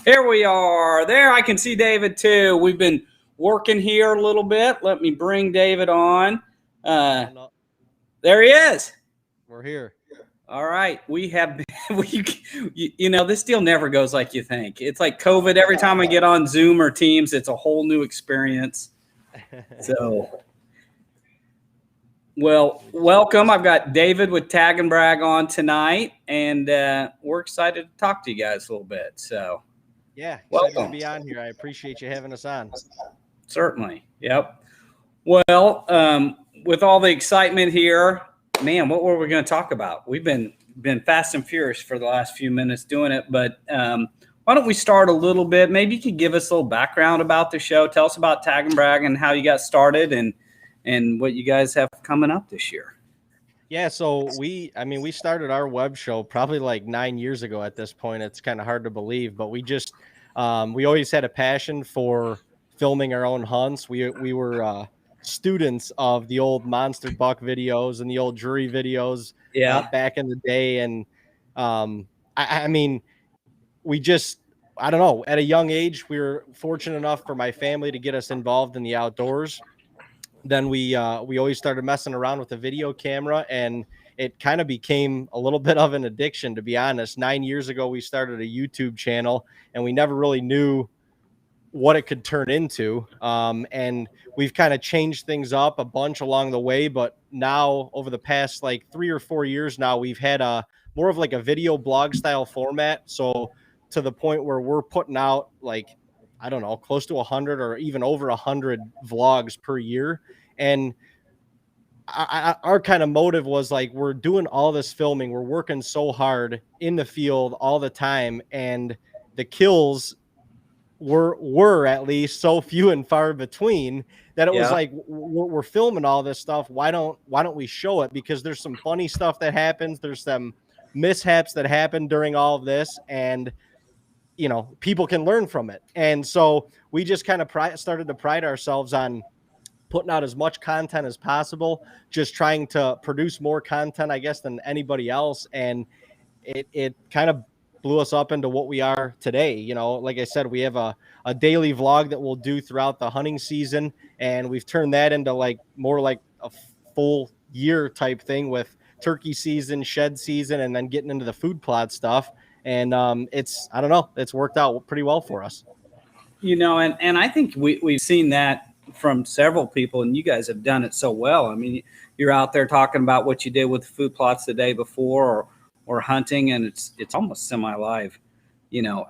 Here we are. There, I can see David too. We've been working here a little bit. Let me bring David on. Uh, No, there he is. we're here. All right, we have. This deal never goes like you think. It's like COVID. Every time I get on Zoom or Teams, it's a whole new experience. So, well, welcome. I've got David with Tag and Brag on tonight, and we're excited to talk to you guys a little bit. So. Yeah, excited Welcome. to be on here. I appreciate you having us on. Certainly. Yep. Well, with all the excitement here, man, what were we going to talk about? We've been fast and furious for the last few minutes doing it, but why don't we start a little bit? Maybe you could give us a little background about the show. Tell us about Tag and Brag and how you got started and what you guys have coming up this year. Yeah, so we started our web show probably like 9 years ago at this point. It's kind of hard to believe, but we always had a passion for filming our own hunts. We were students of the old Monster Buck videos and the old Drury videos Yeah. back in the day. And I mean, we just, I don't know, at a young age, we were fortunate enough for my family to get us involved in the outdoors. Then we always started messing around with the video camera, and it kind of became a little bit of an addiction, to be honest. 9 years ago, we started a YouTube channel, and we never really knew what it could turn into. And we've kind of changed things up a bunch along the way, but now over the past like 3 or 4 years now, we've had a more of like a video blog style format. So to the point where we're putting out like, I don't know, close to 100 or even over 100 vlogs per year. And our kind of motive was like, we're doing all this filming, we're working so hard in the field all the time, and the kills were at least so few and far between that it was like, we're filming all this stuff. Why don't we show it? Because there's some funny stuff that happens. There's some mishaps that happen during all of this, and people can learn from it. And so we just kind of started to pride ourselves on putting out as much content as possible, just trying to produce more content, I guess, than anybody else. And it kind of blew us up into what we are today. Like I said, we have a daily vlog that we'll do throughout the hunting season, and we've turned that into like more like a full year type thing with turkey season, shed season, and then getting into the food plot stuff. And I don't know, it's worked out pretty well for us. And I think we've seen that from several people, and you guys have done it so well. I mean, you're out there talking about what you did with the food plots the day before or hunting, and it's almost semi-live,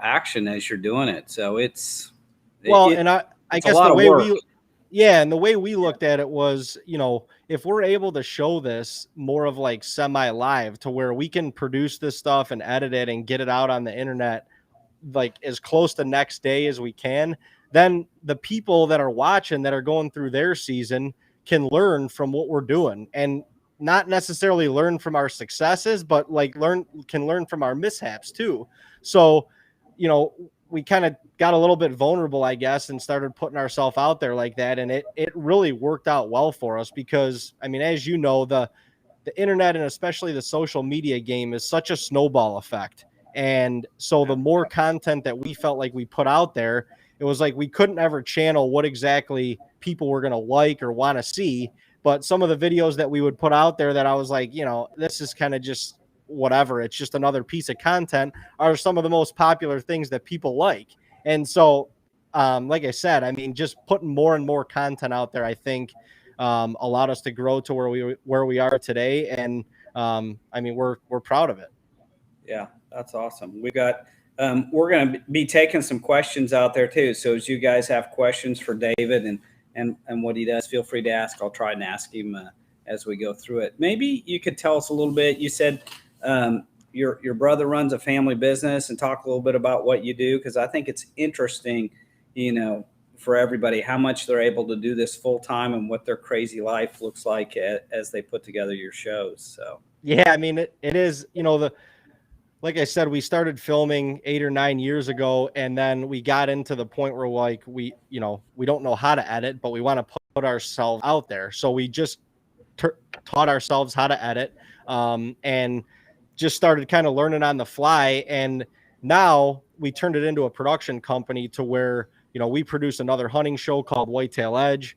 action as you're doing it. So it's and I guess the way we looked at it was, if we're able to show this more of like semi-live to where we can produce this stuff and edit it and get it out on the internet like as close to next day as we can, then the people that are watching, that are going through their season, can learn from what we're doing, and not necessarily learn from our successes, but like can learn from our mishaps too. So, we kind of got a little bit vulnerable, I guess, and started putting ourselves out there like that. And it really worked out well for us because, I mean, as you know, the internet and especially the social media game is such a snowball effect. And so the more content that we felt like we put out there, it was like we couldn't ever channel what exactly people were going to like or want to see. But some of the videos that we would put out there that I was like, this is kind of just whatever, it's just another piece of content, are some of the most popular things that people like. And so, like I said, I mean, just putting more and more content out there, I think, allowed us to grow to where we are today. And I mean, we're proud of it. Yeah, that's awesome. We've got, we're going to be taking some questions out there too. So as you guys have questions for David and what he does, feel free to ask. I'll try and ask him as we go through it. Maybe you could tell us a little bit. You said your brother runs a family business, and talk a little bit about what you do, because I think it's interesting, for everybody, how much they're able to do this full time and what their crazy life looks like as they put together your shows. So yeah, I mean, it is, like I said, we started filming 8 or 9 years ago, and then we got into the point where like we don't know how to edit, but we want to put ourselves out there. So we just taught ourselves how to edit, and just started kind of learning on the fly. And now we turned it into a production company to where, we produce another hunting show called Whitetail Edge.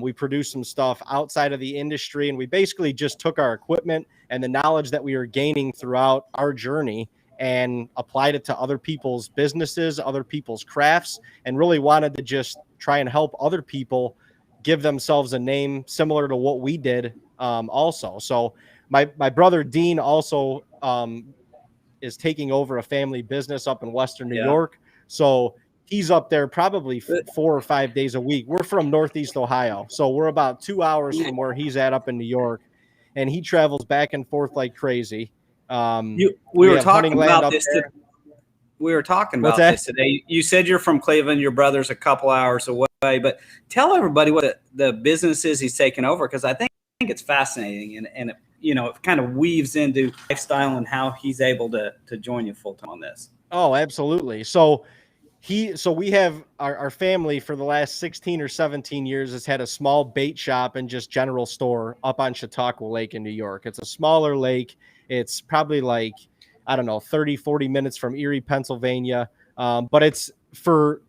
We produce some stuff outside of the industry, and we basically just took our equipment and the knowledge that we were gaining throughout our journey and applied it to other people's businesses, other people's crafts, and really wanted to just try and help other people give themselves a name similar to what we did also. So my brother Dean also is taking over a family business up in Western New York. So he's up there probably 4 or 5 days a week. We're from Northeast Ohio, so we're about 2 hours from where he's at up in New York, and he travels back and forth like crazy. We were talking about this. We were talking about this today. You said you're from Cleveland. Your brother's a couple hours away, but tell everybody what the business is he's taking over, because I think it's fascinating, and it kind of weaves into lifestyle and how he's able to join you full time on this. Oh, absolutely. So we have our family for the last 16 or 17 years has had a small bait shop and just general store up on Chautauqua Lake in New York. It's a smaller lake. It's probably like, I don't know, 30, 40 minutes from Erie, Pennsylvania. But it's for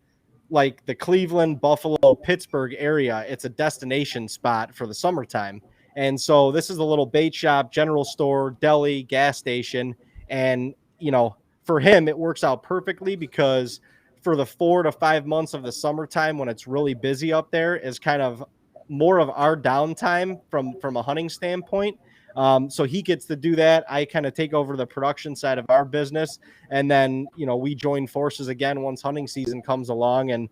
like the Cleveland, Buffalo, Pittsburgh area. It's a destination spot for the summertime. And so this is a little bait shop, general store, deli, gas station. And, for him, it works out perfectly because for the 4 to 5 months of the summertime when it's really busy up there is kind of more of our downtime from a hunting standpoint. So he gets to do that. I kind of take over the production side of our business. And then, we join forces again once hunting season comes along. And,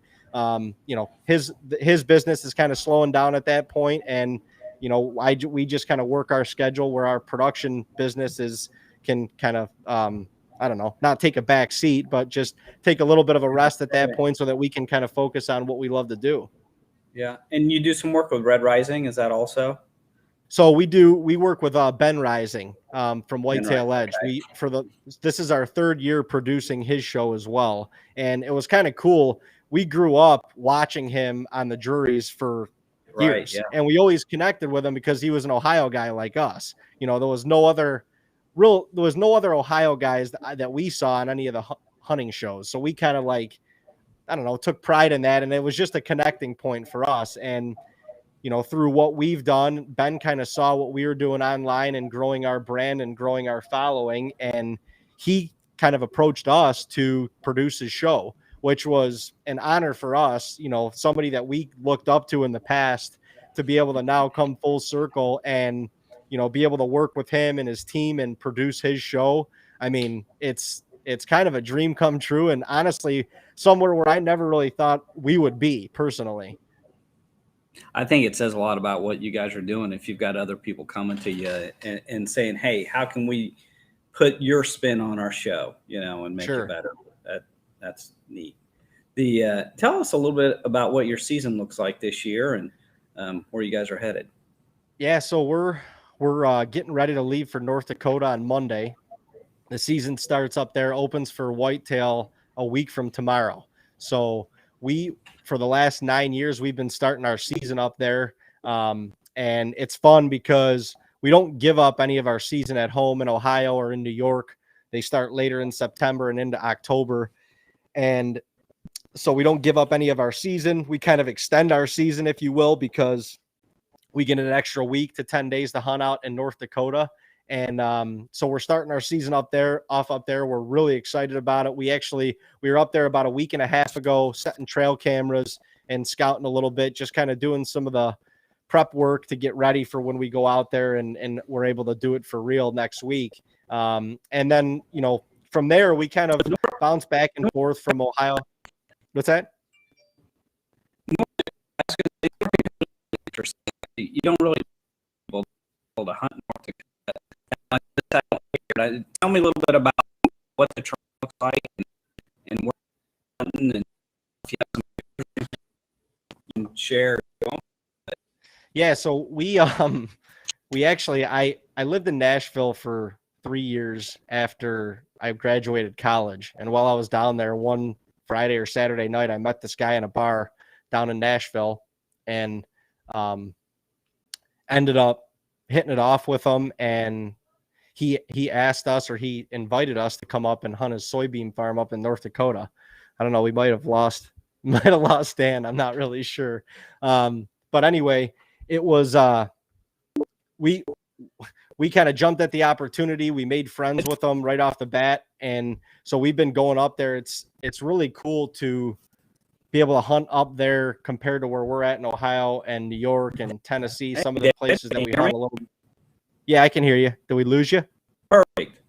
his business is kind of slowing down at that point. And, we just kind of work our schedule where our production businesses can kind of, I don't know, not take a back seat, but just take a little bit of a rest at that point so that we can kind of focus on what we love to do. Yeah. And you do some work with Red Rising. Is that also? So we work with Ben Rising from Whitetail Edge. Okay. This is our 3rd year producing his show as well. And it was kind of cool. We grew up watching him on the juries for years. And we always connected with him because he was an Ohio guy like us. There was no other Ohio guys that we saw on any of the hunting shows. So we kind of took pride in that. And it was just a connecting point for us. And, through what we've done, Ben kind of saw what we were doing online and growing our brand and growing our following. And he kind of approached us to produce his show, which was an honor for us, somebody that we looked up to in the past, to be able to now come full circle and, be able to work with him and his team and produce his show. I mean, it's kind of a dream come true. And honestly, somewhere where I never really thought we would be personally. I think it says a lot about what you guys are doing if you've got other people coming to you and saying, hey, how can we put your spin on our show, and make it better. That's neat. Tell us a little bit about what your season looks like this year and where you guys are headed. Yeah, so we're getting ready to leave for North Dakota on Monday. The season starts up there, opens for whitetail a week from tomorrow. So for the last 9 years, we've been starting our season up there. And it's fun because we don't give up any of our season at home in Ohio or in New York. They start later in September and into October. And so we don't give up any of our season. We kind of extend our season, if you will, because we get an extra week to 10 days to hunt out in North Dakota. And so we're starting our season up there. We're really excited about it. We were up there about a week and a half ago, setting trail cameras and scouting a little bit, just kind of doing some of the prep work to get ready for when we go out there and we're able to do it for real next week. And then, from there, we kind of bounce back and forth from Ohio. What's that? You don't really be able to hunt North Dakota. Tell me a little bit about what the trail looks like and where you're hunting, and if you have some you can share. Yeah, so we actually I lived in Nashville for 3 years after I graduated college, and while I was down there one Friday or Saturday night, I met this guy in a bar down in Nashville, and ended up hitting it off with him, and he asked us, or he invited us to come up and hunt his soybean farm up in North Dakota. I don't know. We might have lost Dan. I'm not really sure. But anyway, it was we kind of jumped at the opportunity. We made friends with them right off the bat, and so we've been going up there. It's really cool to be able to hunt up there compared to where we're at in Ohio and New York and Tennessee, some of the places that we hunt a little. Yeah, I can hear you. Did we lose you? Perfect.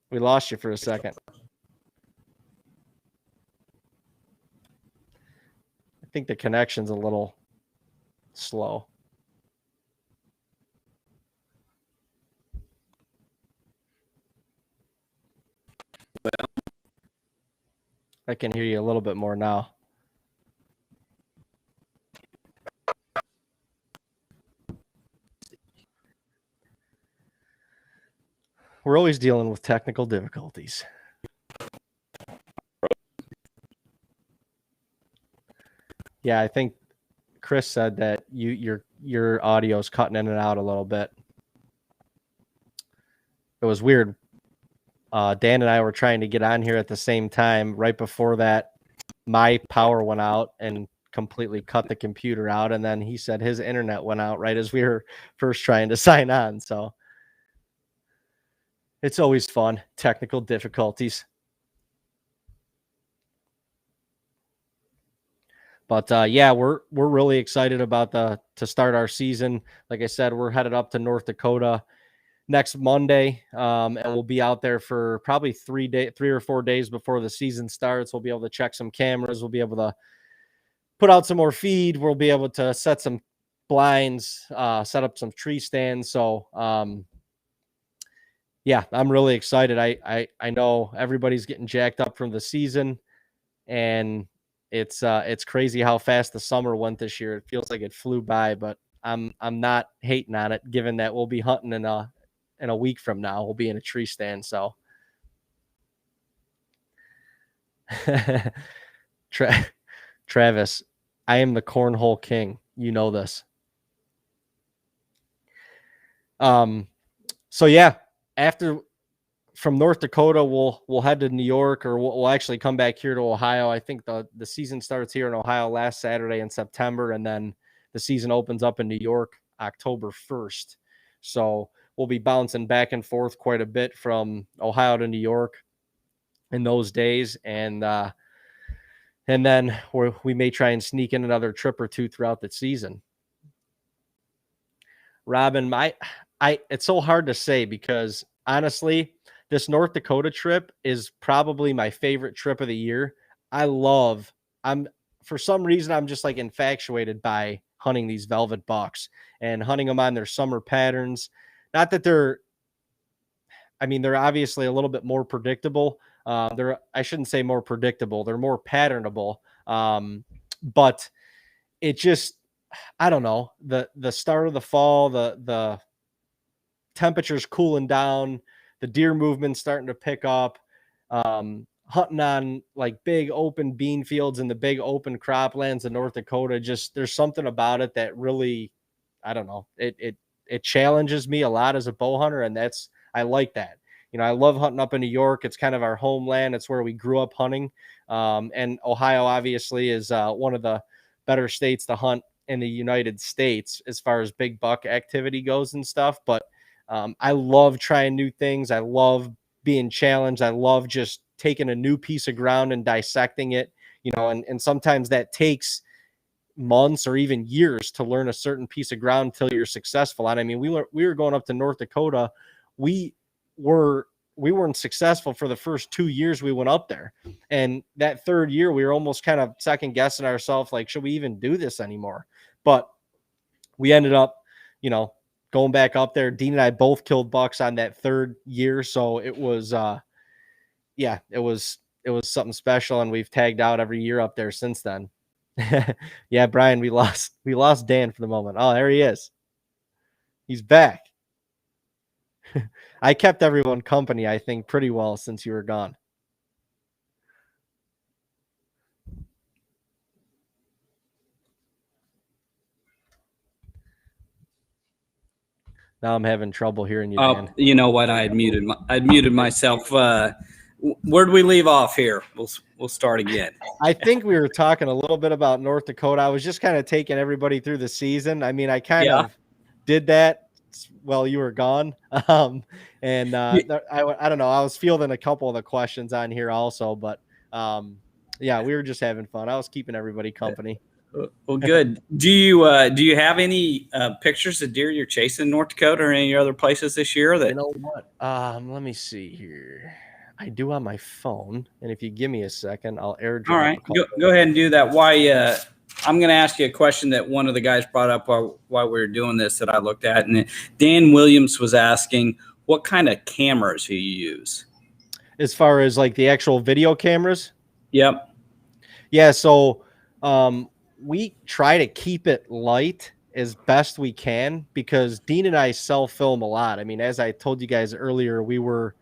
We lost you for a second. I think the connection's a little slow. Well, I can hear you a little bit more now. We're always dealing with technical difficulties. Yeah, I think Chris said that your audio is cutting in and out a little bit. It was weird. Dan and I were trying to get on here at the same time. Right before that, my power went out and completely cut the computer out. And then he said his internet went out right as we were first trying to sign on. So it's always fun. Technical difficulties. But yeah, we're really excited about to start our season. Like I said, we're headed up to North Dakota next Monday, and we'll be out there for probably 3 or 4 days before the season starts. We'll be able to check some cameras. We'll be able to put out some more feed. We'll be able to set some blinds, set up some tree stands. So yeah, I'm really excited. I know everybody's getting jacked up from the season, and it's crazy how fast the summer went this year. It feels like it flew by, but I'm not hating on it, given that we'll be hunting in a week from now. We'll be in a tree stand. So Travis, I am the cornhole king. You know this. So yeah, from North Dakota, we'll head to New York, or we'll actually come back here to Ohio. I think the season starts here in Ohio last Saturday in September, and then the season opens up in New York October 1st. So we'll be bouncing back and forth quite a bit from Ohio to New York in those days, and then we may try and sneak in another trip or two throughout the season. Robin, it's so hard to say, because honestly, this North Dakota trip is probably my favorite trip of the year. For some reason, I'm just like infatuated by hunting these velvet bucks and hunting them on their summer patterns. Not that they're obviously a little bit more predictable. I shouldn't say more predictable. They're more patternable. But it just, I don't know, the start of the fall, the temperatures cooling down, the deer movement starting to pick up, hunting on like big open bean fields and the big open croplands in North Dakota. Just, there's something about it that really, I don't know, it challenges me a lot as a bow hunter. And I like that. You know, I love hunting up in New York. It's kind of our homeland. It's where we grew up hunting. And Ohio obviously is one of the better states to hunt in the United States as far as big buck activity goes and stuff. But I love trying new things. I love being challenged. I love just taking a new piece of ground and dissecting it, you know, and sometimes that takes months or even years to learn a certain piece of ground until you're successful. And I mean, we were going up to North Dakota. We weren't successful for the first 2 years we went up there. And that third year, we were almost kind of second guessing ourselves, like, should we even do this anymore? But we ended up, you know, going back up there. Dean and I both killed bucks on that third year. So it was, it was something special. And we've tagged out every year up there since then. Yeah, Brian, we lost Dan for the moment. Oh, there he is. He's back. I kept everyone company, I think, pretty well since you were gone. Now I'm having trouble hearing you, Dan. You know what? I'd muted myself. Where do we leave off here? We'll start again. I think we were talking a little bit about North Dakota. I was just kind of taking everybody through the season. I mean, I kind of did that while you were gone. I don't know. I was fielding a couple of the questions on here also, but yeah, we were just having fun. I was keeping everybody company. Well, good. Do you have any pictures of deer you're chasing in North Dakota or any other places this year? That you know what? Let me see here. I do on my phone, and if you give me a second, I'll airdrop. All right, go ahead and do that. Why? I'm going to ask you a question that one of the guys brought up while we were doing this that I looked at, and Dan Williams was asking what kind of cameras do you use? As far as like the actual video cameras? Yep. Yeah. So we try to keep it light as best we can because Dean and I self-film a lot. I mean, as I told you guys earlier, we were,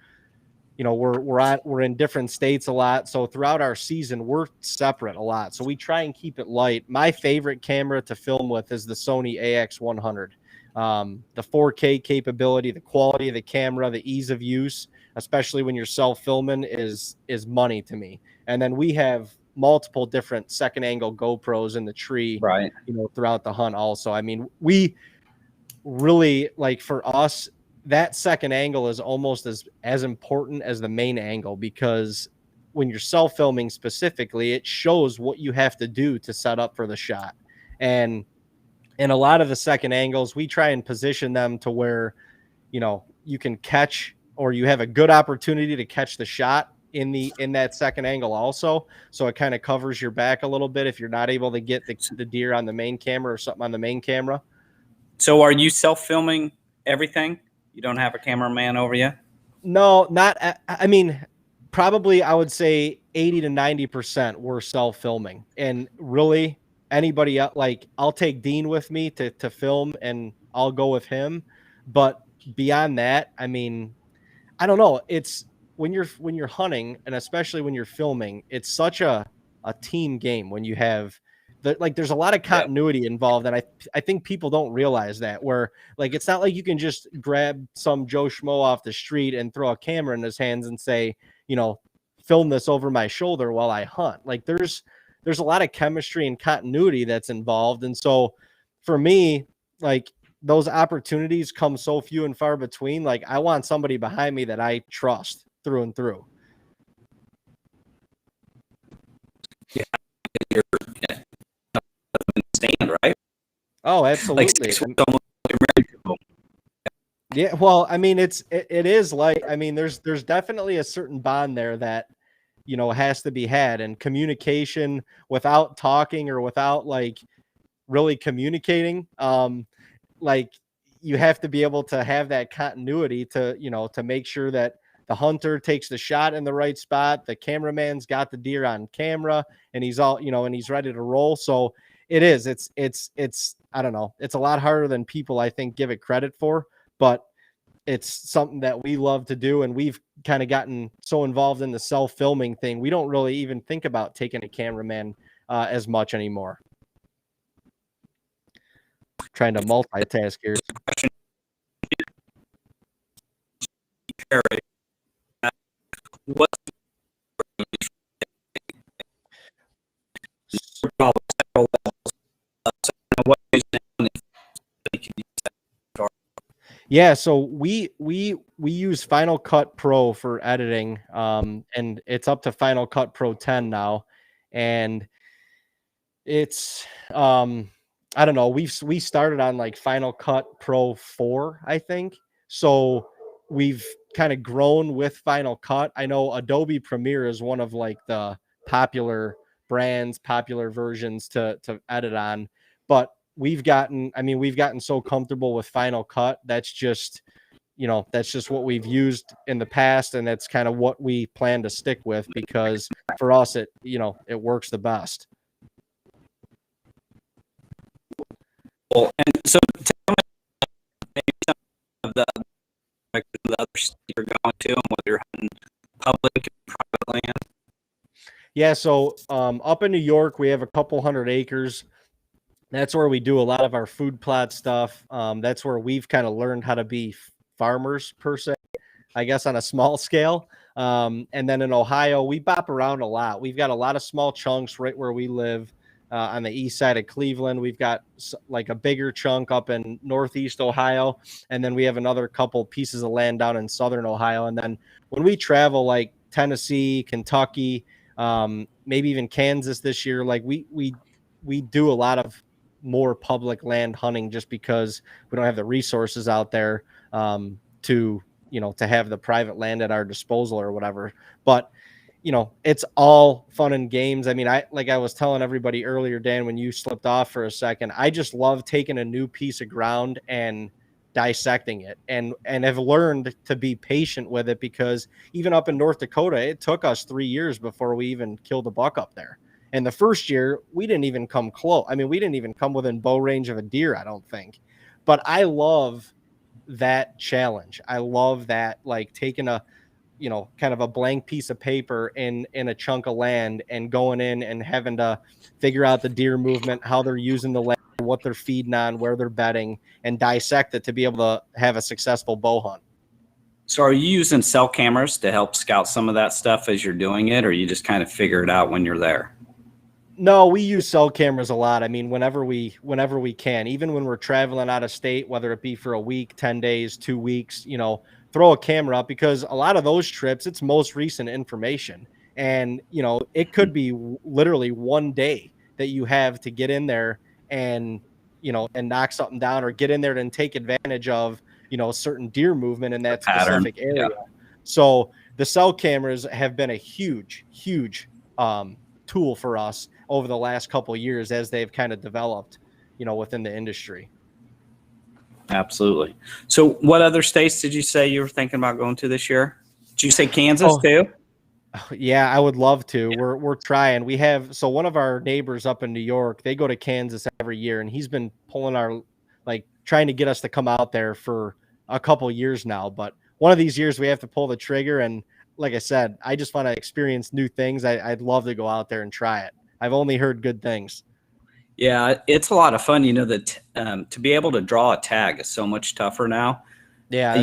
we're in different states a lot. So throughout our season, we're separate a lot. So we try and keep it light. My favorite camera to film with is the Sony AX100. The 4K capability, the quality of the camera, the ease of use, especially when you're self-filming is money to me. And then we have multiple different second angle GoPros in the tree, right? Throughout the hunt also. I mean, we really, like, for us, that second angle is almost as important as the main angle, because when you're self-filming specifically, it shows what you have to do to set up for the shot. And in a lot of the second angles, we try and position them to where, you can catch, or you have a good opportunity to catch the shot in that second angle also. So it kind of covers your back a little bit if you're not able to get the deer on the main camera or something on the main camera. So are you self-filming everything? You don't have a cameraman over you? No, not. I mean, probably I would say 80 to 90% we're self-filming. And really, anybody else, like, I'll take Dean with me to film and I'll go with him. But beyond that, I mean, I don't know. It's when you're hunting, and especially when you're filming, it's such a team game when you have there's a lot of continuity involved. And I think people don't realize that, where, like, it's not like you can just grab some Joe Schmo off the street and throw a camera in his hands and say, film this over my shoulder while I hunt. Like, there's a lot of chemistry and continuity that's involved. And so for me, like, those opportunities come so few and far between. Like, I want somebody behind me that I trust through and through. Yeah. Stand, right? Oh, absolutely. Yeah. Well, I mean, it is like, I mean, there's definitely a certain bond there that, has to be had, and communication without talking or without, like, really communicating. Like, you have to be able to have that continuity to, to make sure that the hunter takes the shot in the right spot. The cameraman's got the deer on camera, and he's all, and he's ready to roll. So it's I don't know. It's a lot harder than people, I think, give it credit for, but it's something that we love to do. And we've kind of gotten so involved in the self-filming thing, we don't really even think about taking a cameraman as much anymore. Trying to multitask here. Yeah, so we use Final Cut Pro for editing, and it's up to Final Cut Pro 10 now, and it's I don't know, we started on like Final Cut Pro 4, I think. So we've kind of grown with Final Cut. I know Adobe Premiere is one of, like, the popular brands, popular versions to edit on, but we've gotten so comfortable with Final Cut. That's just what we've used in the past, and that's kind of what we plan to stick with, because for us, it works the best. Well, and so tell me maybe some of the other states you're going to and whether you're hunting public and private land. Yeah, so up in New York, we have a couple hundred acres. That's where we do a lot of our food plot stuff. That's where we've kind of learned how to be farmers per se, I guess, on a small scale. And then in Ohio, we bop around a lot. We've got a lot of small chunks right where we live on the east side of Cleveland. We've got like a bigger chunk up in Northeast Ohio. And then we have another couple pieces of land down in Southern Ohio. And then when we travel like Tennessee, Kentucky, maybe even Kansas this year, like we do a lot of more public land hunting just because we don't have the resources out there to have the private land at our disposal or whatever. But it's all fun and games. I mean, I was telling everybody earlier, Dan, when you slipped off for a second, I just love taking a new piece of ground and dissecting it, and have learned to be patient with it, because even up in North Dakota, it took us 3 years before we even killed a buck up there. And the first year, we didn't even come close. I mean, we didn't even come within bow range of a deer, I don't think. But I love that challenge. I love that, like taking a, kind of a blank piece of paper in a chunk of land and going in and having to figure out the deer movement, how they're using the land, what they're feeding on, where they're bedding, and dissect it to be able to have a successful bow hunt. So are you using cell cameras to help scout some of that stuff as you're doing it, or you just kind of figure it out when you're there? No, we use cell cameras a lot. I mean, whenever we can, even when we're traveling out of state, whether it be for a week, 10 days, 2 weeks, throw a camera up, because a lot of those trips, it's most recent information. And, it could be literally one day that you have to get in there and, and knock something down, or get in there and take advantage of, certain deer movement in that specific area. Yeah. So the cell cameras have been a huge, huge tool for us over the last couple of years as they've kind of developed, within the industry. Absolutely. So what other states did you say you were thinking about going to this year? Did you say Kansas too? Yeah, I would love to. Yeah. We're trying. We have, so one of our neighbors up in New York, they go to Kansas every year, and he's been pulling our, trying to get us to come out there for a couple years now. But one of these years we have to pull the trigger. And like I said, I just want to experience new things. I'd love to go out there and try it. I've only heard good things. Yeah, it's a lot of fun. That to be able to draw a tag is so much tougher now. Yeah,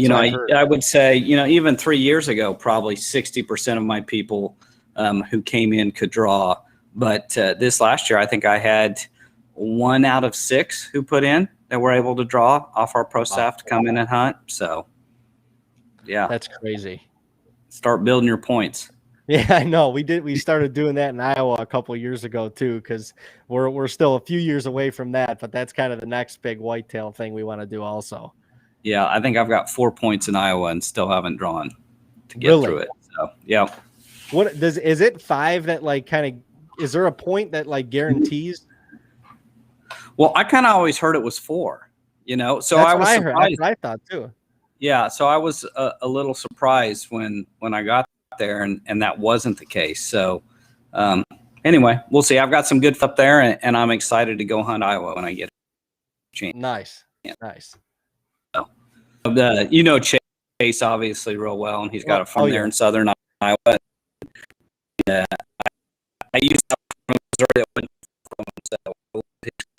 I would say, even 3 years ago, probably 60% of my people who came in could draw. But this last year, I think I had 1 out of 6 who put in that were able to draw off our pro staff to come in and hunt. So, yeah. That's crazy. Start building your points. Yeah, I know. We started doing that in Iowa a couple of years ago too, because we're still a few years away from that, but that's kind of the next big whitetail thing we want to do also. Yeah, I think I've got 4 points in Iowa and still haven't drawn to get through it. So yeah. Is it 5 that is there a point that guarantees? Well, I kind of always heard it was 4, so that's I was surprised. That's what I thought too. Yeah, so I was a little surprised when I got there and that wasn't the case. So anyway, we'll see. I've got some good stuff there, and I'm excited to go hunt Iowa when I get a chance. Nice. So, Chase obviously real well, and he's got a farm there in southern Iowa. I used to from Missouri that went from so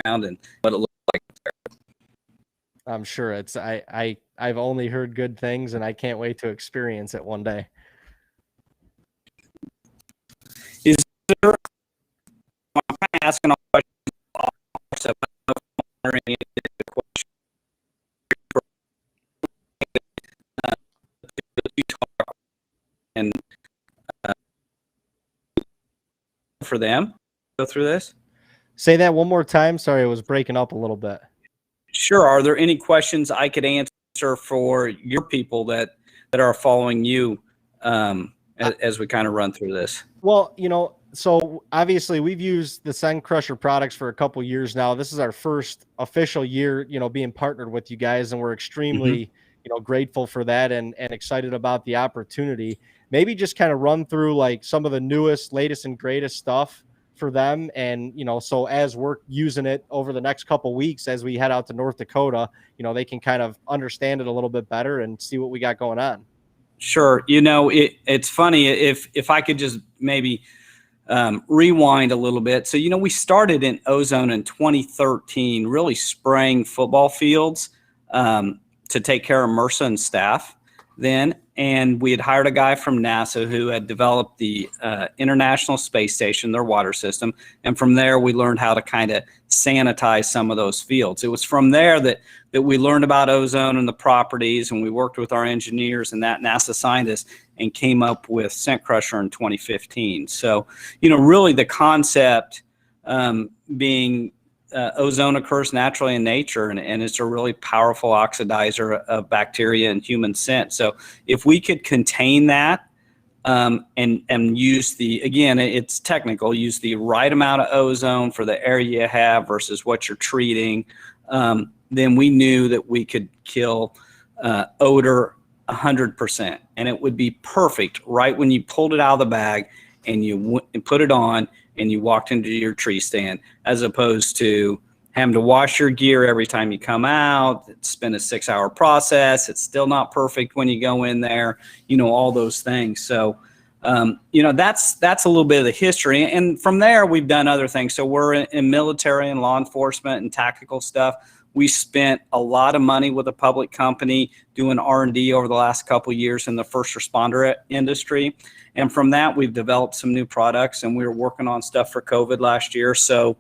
around and what it looked like there. I'm sure I've only heard good things, and I can't wait to experience it one day. Is there, I'm kind of asking all questions, any questions and for them go through this? Say that one more time. Sorry, it was breaking up a little bit. Sure. Are there any questions I could answer for your people that are following you as we kind of run through this? Well, so obviously we've used the Scent Crusher products for a couple years now. This is our first official year, being partnered with you guys, and we're extremely, grateful for that and excited about the opportunity. Maybe just kind of run through some of the newest, latest and greatest stuff for them. And, so as we're using it over the next couple weeks, as we head out to North Dakota, they can kind of understand it a little bit better and see what we got going on. Sure. It's funny if I could just maybe rewind a little bit. So, we started in ozone in 2013, really spraying football fields to take care of MRSA and staff then. And we had hired a guy from NASA who had developed the International Space Station, their water system. And from there, we learned how to kind of sanitize some of those fields. It was from there that we learned about ozone and the properties, and we worked with our engineers and that NASA scientists and came up with Scent Crusher in 2015. So, really the concept being ozone occurs naturally in nature, and it's a really powerful oxidizer of bacteria and human scent. So if we could contain that and use again, it's technical, use the right amount of ozone for the area you have versus what you're treating, then we knew that we could kill odor 100%, and it would be perfect right when you pulled it out of the bag and you put it on and you walked into your tree stand, as opposed to having to wash your gear every time you come out. It's been a 6-hour process. It's still not perfect when you go in there, all those things. So, that's a little bit of the history. And from there, we've done other things. So we're in military and law enforcement and tactical stuff. We spent a lot of money with a public company doing R&D over the last couple of years in the first responder industry. And from that, we've developed some new products, and we were working on stuff for COVID last year. So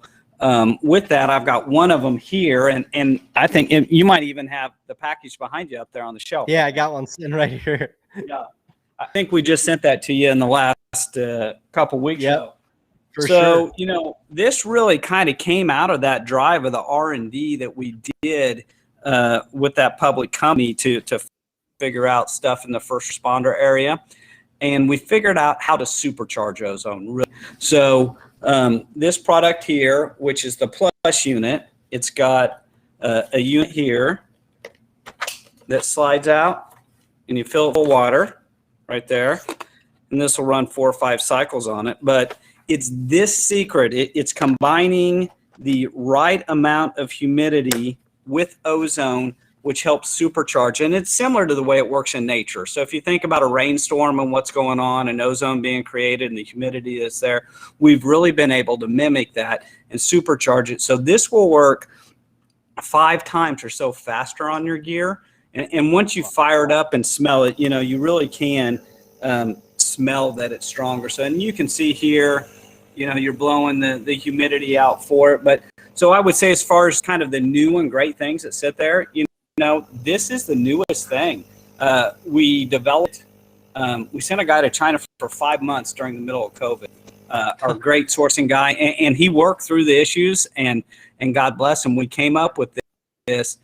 with that, I've got one of them here, and I think you might even have the package behind you up there on the shelf. Yeah, I got one sitting right here. Yeah, I think we just sent that to you in the last couple weeks ago. For sure. This really kind of came out of that drive of the R&D that we did with that public company to figure out stuff in the first responder area. And we figured out how to supercharge ozone. So this product here, which is the Plus unit, it's got a unit here that slides out, and you fill it with water right there. And this will run 4 or 5 cycles on it. But it's this secret. It's combining the right amount of humidity with ozone, which helps supercharge. And it's similar to the way it works in nature. So if you think about a rainstorm and what's going on and ozone being created and the humidity that's there, we've really been able to mimic that and supercharge it. So this will work 5 times or so faster on your gear. And once you fire it up and smell it, you really can smell that it's stronger. So, and you can see here, you're blowing the humidity out for it. But so I would say, as far as kind of the new and great things that sit there, this is the newest thing. We developed, we sent a guy to China for 5 months during the middle of COVID, our great sourcing guy, and he worked through the issues, and God bless him, we came up with this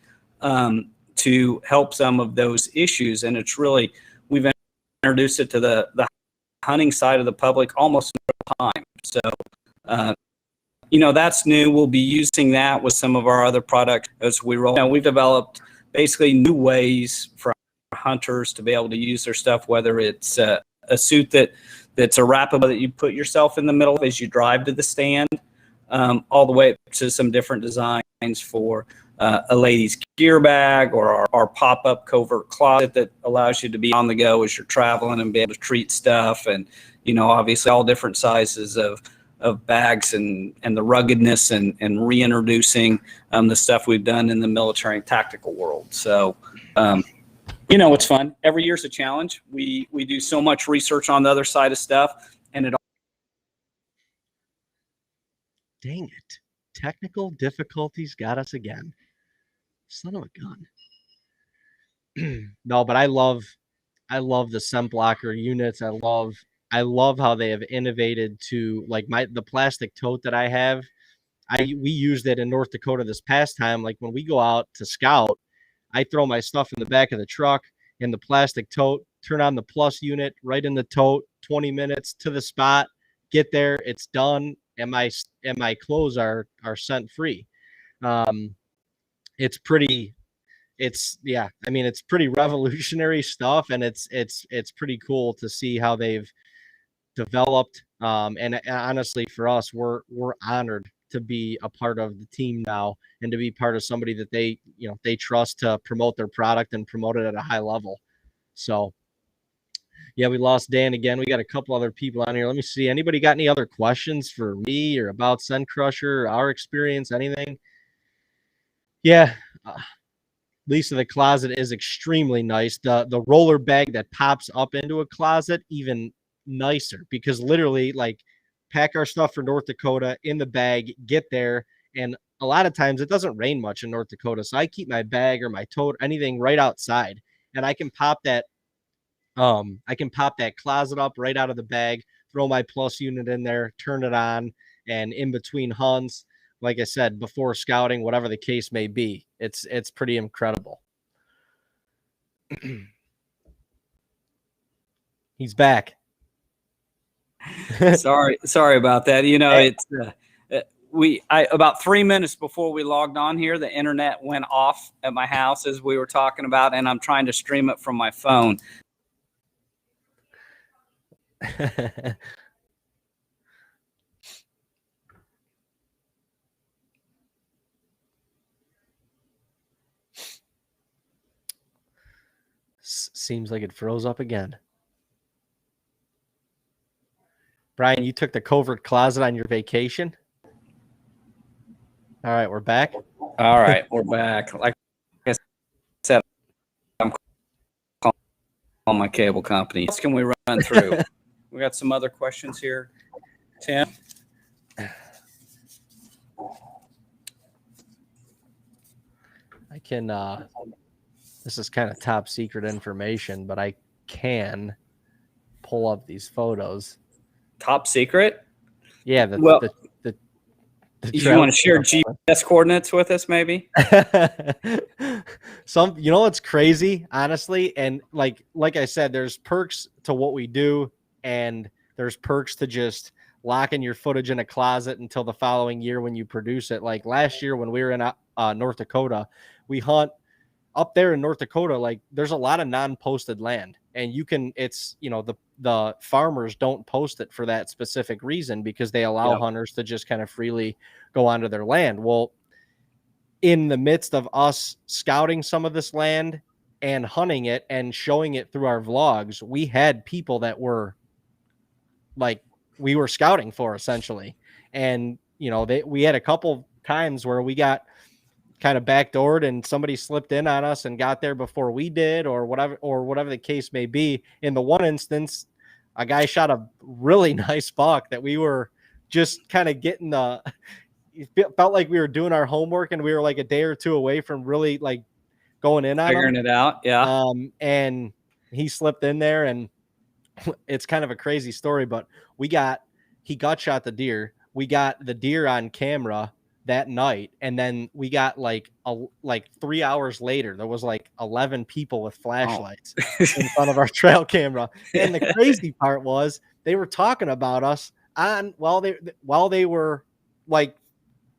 to help some of those issues. And it's really, we've introduced it to the hunting side of the public almost in real time. So, that's new. We'll be using that with some of our other products as we roll. We've developed basically new ways for hunters to be able to use their stuff, whether it's a suit that's a wrap-up that you put yourself in the middle of as you drive to the stand, all the way up to some different designs for a lady's gear bag, or our pop-up covert closet that allows you to be on the go as you're traveling and be able to treat stuff. And, obviously all different sizes of bags and the ruggedness and reintroducing the stuff we've done in the military and tactical world. So, it's fun. Every year's a challenge. We do so much research on the other side of stuff, and it. Dang it. Technical difficulties got us again. Son of a gun. No, but I love the scent blocker units. I love how they have innovated to, like, the plastic tote that I have. We used it in North Dakota this past time. Like, when we go out to scout, I throw my stuff in the back of the truck in the plastic tote, turn on the Plus unit right in the tote, 20 minutes to the spot, get there, it's done, and my clothes are scent free. It's pretty revolutionary stuff, and it's pretty cool to see how they've developed. And honestly, for us, we're honored to be a part of the team now, and to be part of somebody that they trust to promote their product and promote it at a high level. So, Yeah, we lost Dan again. We got a couple other people on here. Let me see. Anybody got any other questions for me or about Scent Crusher, our experience, anything? Yeah. Lisa, the closet is extremely nice. The roller bag that pops up into a closet, even nicer, because literally, like, pack our stuff for North Dakota in the bag, get there, and a lot of times it doesn't rain much in North Dakota, so I keep my bag or my tote, anything right outside, and I can pop that closet up right out of the bag, throw my plus unit in there, turn it on, and in between hunts, like I said, before scouting, whatever the case may be, it's pretty incredible. He's back. Sorry about that. You know, it's about 3 minutes before we logged on here, the internet went off at my house as we were talking about, and I'm trying to stream it from my phone. Seems like it froze up again. Brian, you took the covert closet on your vacation? All right, we're back. All right, we're back. Like I said, I'm calling my cable company. What else can we run through? We got some other questions here. Tim? I can, this is kind of top secret information, but I can pull up these photos. Top secret? Yeah. You want to share GPS coordinates with us, maybe? You know what's crazy, honestly, and like I said, there's perks to what we do, and there's perks to just locking your footage in a closet until the following year when you produce it. Like last year when we were in North Dakota, we hunt up there in North Dakota. Like there's a lot of non-posted land, and it's, you know, the farmers don't post it for that specific reason, because they allow hunters to just kind of freely go onto their land. Well, in the midst of us scouting some of this land and hunting it and showing it through our vlogs, we had people that were like, we were scouting for, essentially. And, you know, we had a couple times where we got kind of backdoored and somebody slipped in on us and got there before we did, or whatever the case may be. In the one instance, a guy shot a really nice buck that we were just kind of getting it felt like we were doing our homework, and we were like a day or two away from really like going in on figuring it out. Yeah. And he slipped in there, and it's kind of a crazy story, but he gut shot the deer. We got the deer on camera that night, and then we got like 3 hours later, there was like 11 people with flashlights in front of our trail camera. And the crazy part was they were talking about us while they were like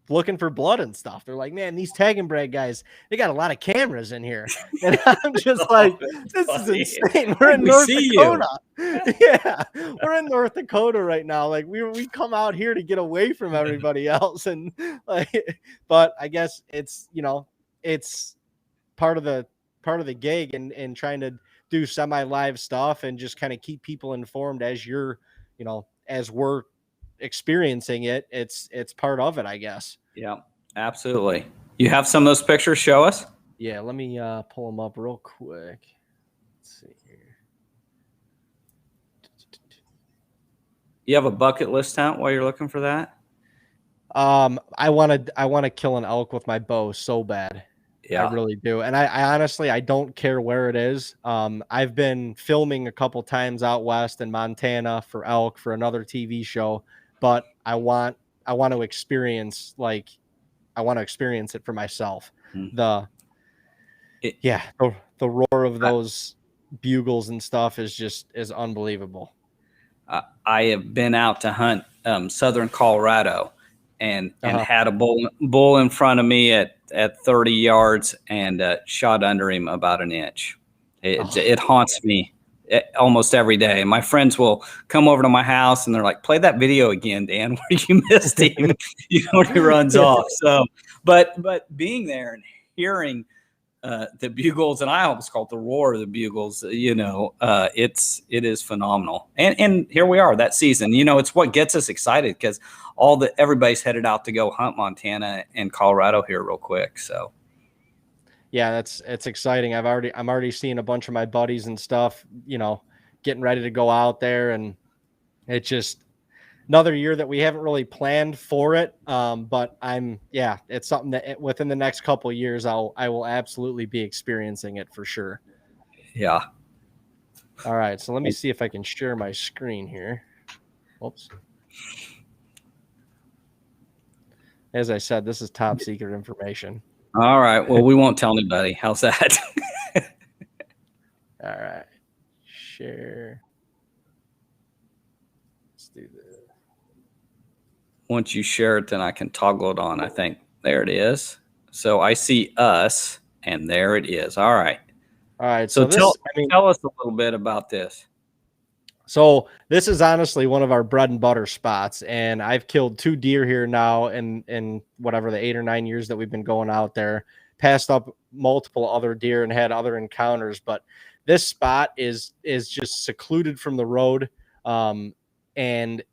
looking for blood and stuff. They're like, man, these Tag and Brag guys, they got a lot of cameras in here. And I'm just like, this is insane. We're in North Dakota. Yeah, we're in North Dakota right now. Like we come out here to get away from everybody else. And like, but I guess it's, you know, it's part of the gig and trying to do semi-live stuff and just kind of keep people informed as as we're experiencing it. It's part of it, I guess. Yeah, absolutely. You have some of those pictures? Show us. Yeah, let me pull them up real quick. Let's see here. You have a bucket list hunt while you're looking for that? I want to kill an elk with my bow so bad. Yeah, I really do. And I honestly, I don't care where it is. I've been filming a couple times out west in Montana for elk for another TV show, but I want to experience it for myself. The roar of those bugles and stuff is unbelievable. I have been out to hunt southern Colorado and had a bull in front of me at 30 yards and shot under him about an inch. It haunts me almost every day. And my friends will come over to my house and they're like, play that video again, Dan, where you missed him. He runs off. So, but being there and hearing the bugles, and I almost call it the roar of the bugles. It is phenomenal, and here we are that season. It's what gets us excited because everybody's headed out to go hunt Montana and Colorado here real quick. So yeah, it's exciting. I'm already seeing a bunch of my buddies and stuff, getting ready to go out there, and it's just another year that we haven't really planned for it. But it's something that within the next couple of years, I will absolutely be experiencing it for sure. Yeah. All right. So let me see if I can share my screen here. Oops. As I said, this is top secret information. All right. Well, we won't tell anybody. How's that? All right. Share. Let's do this. Once you share it, then I can toggle it on. I think there it is. So I see us, and there it is. All right. All right. So tell us a little bit about this. So this is honestly one of our bread and butter spots, and I've killed 2 deer here now in whatever the 8 or 9 years that we've been going out there. Passed up multiple other deer and had other encounters, but this spot is just secluded from the road, and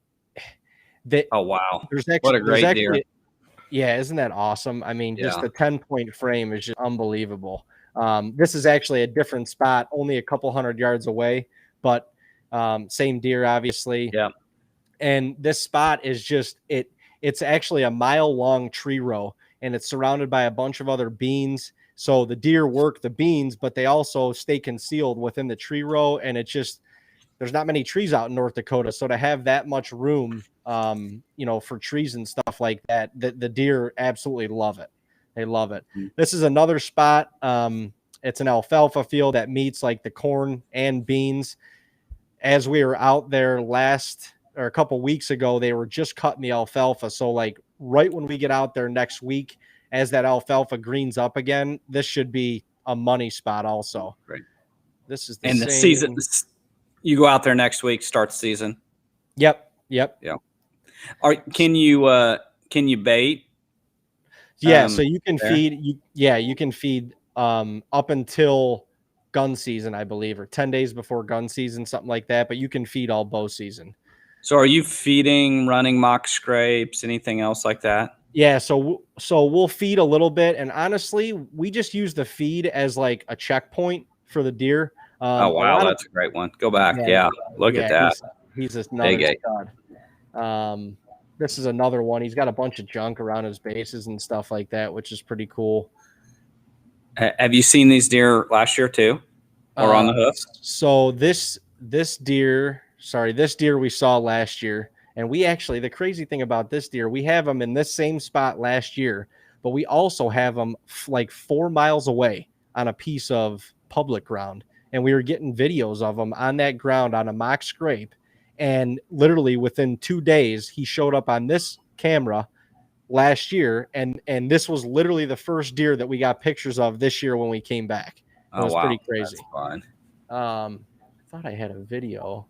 oh wow, there's actually, what a great deer! Yeah, isn't that awesome? I mean, just the 10-point frame is just unbelievable. This is actually a different spot, only a couple 100 yards away, but same deer, obviously. Yeah. And this spot is just it's actually a mile-long tree row, and it's surrounded by a bunch of other beans. So the deer work the beans, but they also stay concealed within the tree row, and it's just there's not many trees out in North Dakota, so to have that much room, for trees and stuff like that, the deer absolutely love it. They love it. Mm-hmm. This is another spot. It's an alfalfa field that meets like the corn and beans. As we were out there a couple weeks ago, they were just cutting the alfalfa. So like right when we get out there next week, as that alfalfa greens up again, this should be a money spot also. Great. This is the season. You go out there next week, start the season. Yep. Yeah. Can you bait? Yeah. So you can feed. You can feed up until gun season, I believe, or 10 days before gun season, something like that. But you can feed all bow season. So are you feeding, running mock scrapes, anything else like that? Yeah. So we'll feed a little bit, and honestly, we just use the feed as like a checkpoint for the deer. Oh wow, that's a great one. Go back. Yeah. Look at that. He's another stud. This is another one. He's got a bunch of junk around his bases and stuff like that, which is pretty cool. Have you seen these deer last year too, or on the hoof? So this deer we saw last year, and the crazy thing about this deer, we have him in this same spot last year, but we also have him like 4 miles away on a piece of public ground. And we were getting videos of him on that ground on a mock scrape. And literally within 2 days, he showed up on this camera last year. And this was literally the first deer that we got pictures of this year when we came back. It was pretty crazy. That's fun. I thought I had a video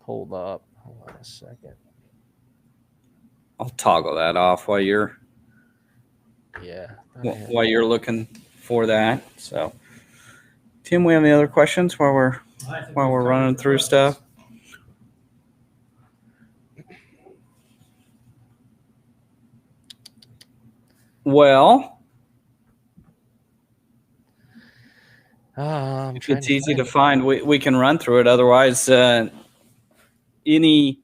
pulled up. Hold on a second. I'll toggle that off while you're looking for that. So Tim, we have any other questions while we're running through stuff? Well, if it's easy to find, we can run through it. Otherwise, any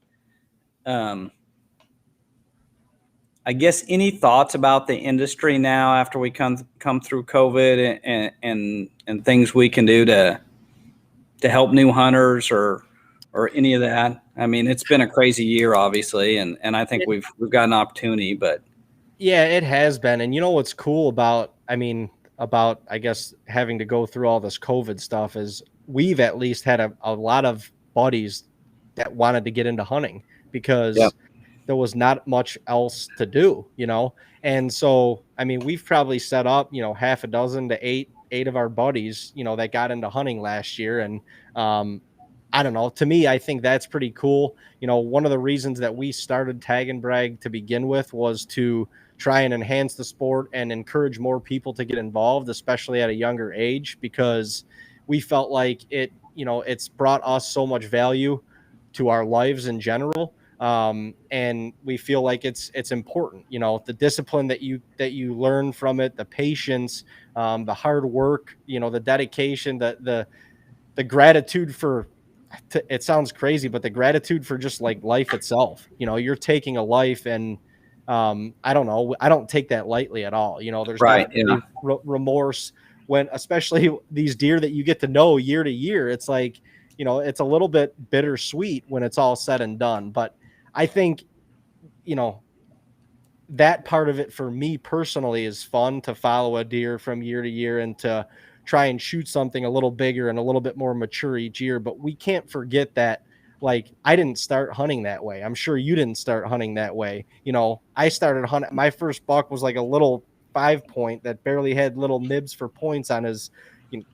thoughts about the industry now after we come through COVID and things we can do to help new hunters or any of that? I mean, it's been a crazy year, obviously, and I think we've got an opportunity, but yeah, it has been. And you know what's cool about I guess having to go through all this COVID stuff is we've at least had a lot of buddies that wanted to get into hunting because there was not much else to do, And so, I mean, we've probably set up, half a dozen to eight of our buddies, that got into hunting last year. And I don't know, to me, I think that's pretty cool. One of the reasons that we started Tag and Brag to begin with was to try and enhance the sport and encourage more people to get involved, especially at a younger age, because we felt like it's brought us so much value to our lives in general. And we feel like it's important, the discipline that you learn from it, the patience, the hard work, the dedication, the gratitude for, it sounds crazy, but the gratitude for just like life itself. You're taking a life, and I don't know, I don't take that lightly at all. There's Right. definitely remorse when, especially these deer that you get to know year to year. It's like, it's a little bit bittersweet when it's all said and done. But I think, that part of it for me personally is fun, to follow a deer from year to year and to try and shoot something a little bigger and a little bit more mature each year. But we can't forget that, like, I didn't start hunting that way. I'm sure you didn't start hunting that way. I started hunting. My first buck was like a little 5-point that barely had little nibs for points on his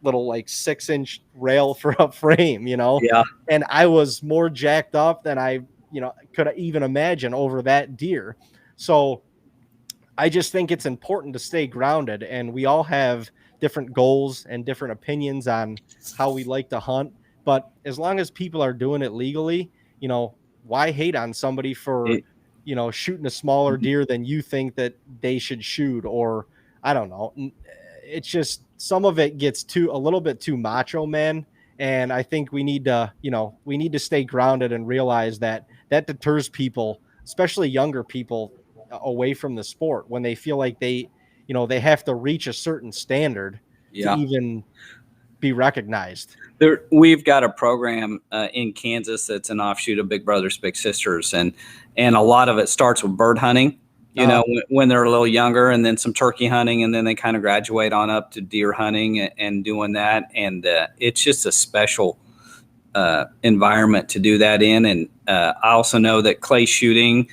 little like 6-inch rail for a frame, Yeah. and I was more jacked up than I could even imagine over that deer. So I just think it's important to stay grounded, and we all have different goals and different opinions on how we like to hunt. But as long as people are doing it legally, why hate on somebody for, shooting a smaller deer than you think that they should shoot? Or I don't know. It's just, some of it gets a little bit too macho, man. And I think we need to stay grounded and realize that deters people, especially younger people, away from the sport, when they feel like they have to reach a certain standard to even be recognized. We've got a program in Kansas that's an offshoot of Big Brothers Big Sisters, and a lot of it starts with bird hunting, when they're a little younger, and then some turkey hunting, and then they kind of graduate on up to deer hunting and doing that. And it's just a special environment to do that in. And I also know that clay shooting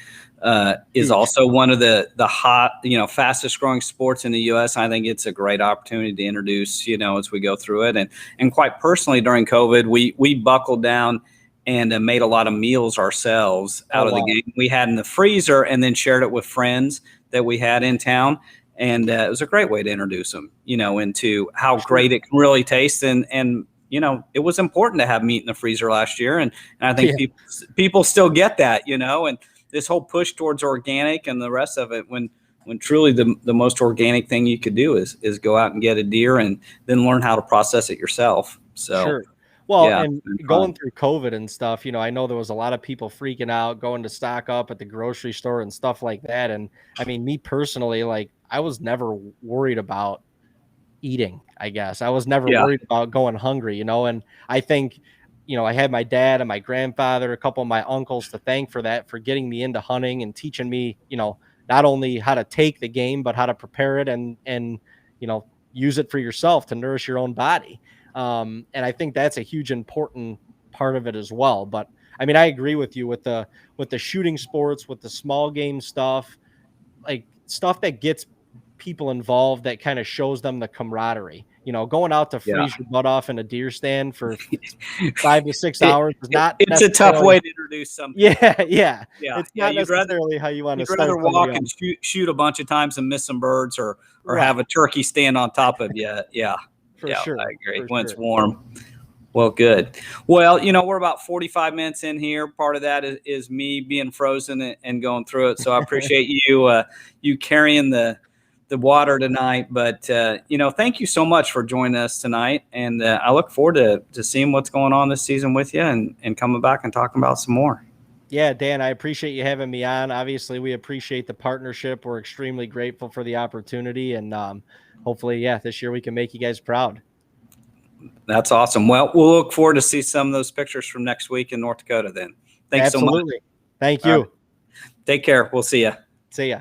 is also one of the hot, fastest growing sports in the U.S. I think it's a great opportunity to introduce, as we go through it. And quite personally, during COVID, we buckled down and made a lot of meals ourselves out of the game we had in the freezer, and then shared it with friends that we had in town. And it was a great way to introduce them, into how great it can really taste. And it was important to have meat in the freezer last year. And I think people still get that, and this whole push towards organic and the rest of it, when truly the most organic thing you could do is go out and get a deer and then learn how to process it yourself. So, sure. Well, and going through COVID and stuff, I know there was a lot of people freaking out, going to stock up at the grocery store and stuff like that. And I mean, me personally, like, I was never worried about eating, I guess. I was never worried about going hungry, and I think, I had my dad and my grandfather, a couple of my uncles to thank for that, for getting me into hunting and teaching me, not only how to take the game, but how to prepare it and use it for yourself to nourish your own body. And I think that's a huge important part of it as well. But I mean, I agree with you with the shooting sports, with the small game stuff, like stuff that gets people involved, that kind of shows them the camaraderie. Going out to freeze your butt off in a deer stand for 5 to 6 hours is not. It's a tough way to introduce something. Yeah. It's not necessarily how you want to start. You'd rather walk and shoot a bunch of times and miss some birds, or have a turkey stand on top of you. Yeah, for sure. I agree. When it's warm. Well, good. Well, we're about 45 minutes in here. Part of that is me being frozen and going through it. So I appreciate you carrying the water tonight. But, thank you so much for joining us tonight. And I look forward to seeing what's going on this season with you, and coming back and talking about some more. Yeah, Dan, I appreciate you having me on. Obviously, we appreciate the partnership. We're extremely grateful for the opportunity. And hopefully, this year we can make you guys proud. That's awesome. Well, we'll look forward to see some of those pictures from next week in North Dakota then. Thanks so much. Thank you. Take care. We'll see you. See ya.